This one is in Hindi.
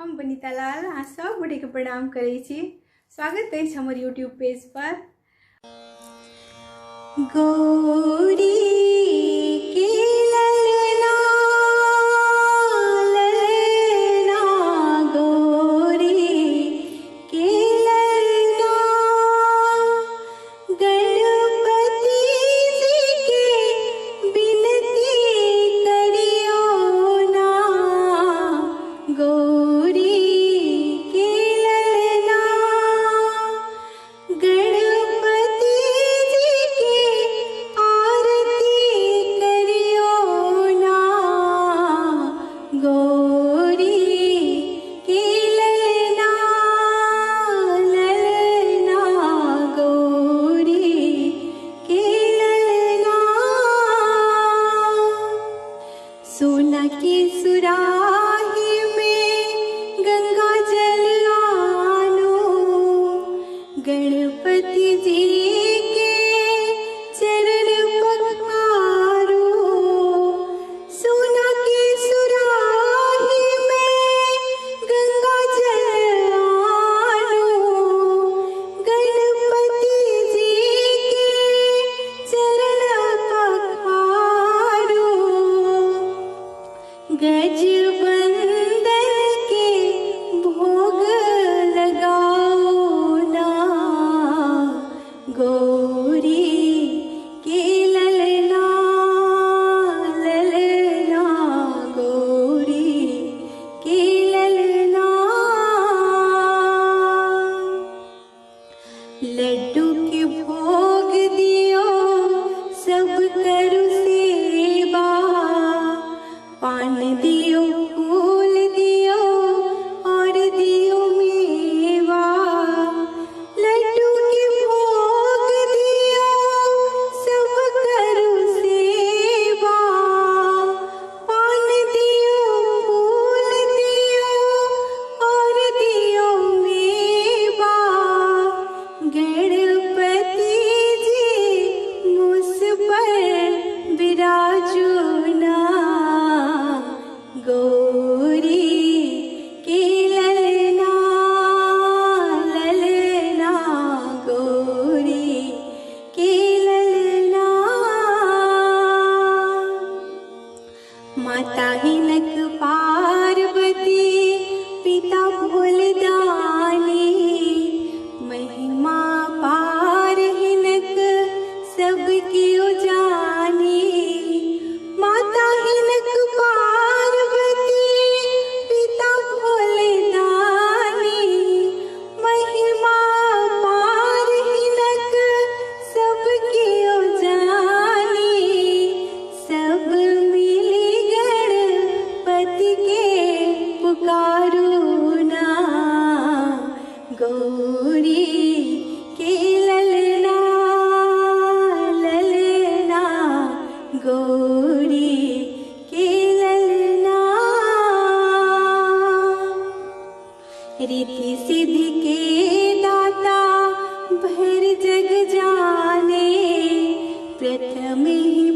हम बनीता लाल अहाँ सब गोटे के प्रणाम करै छी। स्वागत अछि हमर यूट्यूब पेज पर। गौरी के ललना ललना गौरी के ललना गणपति जी के बिनती करियो ना। गौरी के ललना गणपति जी के आरती करियो ना। गौरी के ललना ललना गौरी के ललना। सोना की सुराही में गंगा जल आनो। गणपति जी के चरण पखारो। सोना की सुराही में गंगा जल आनो। गणपति जी के चरण पखारो। गज बंदन के भोग लगाओ ना। गौरी के ललना ललना गौरी के ललना। लड्डू के भोग दियो सब करु सेवा। पान दियो फूल दियो और दियो मेवा। लड्डू के भोग दियो सब करु सेवा। पान दियो फूल दियो और दियो मेवा। गणपति जी मुझ पर विराजो ना। गौरी के ललना ललना गौरी के ललना। माता हिनक पार्वती पिता भोलदानी। महिमा पार हिनक सब कियो जानी। माता हिनक पार्वती पिता भोलदानी। महिमा पार हिनक सब कियो जानी। सब मिली गणपति के पुकारो ना। गौरी के ललना ललना गौरी के ललना। रिद्धि सिद्धि के दाता भर जग जाने। प्रथम ही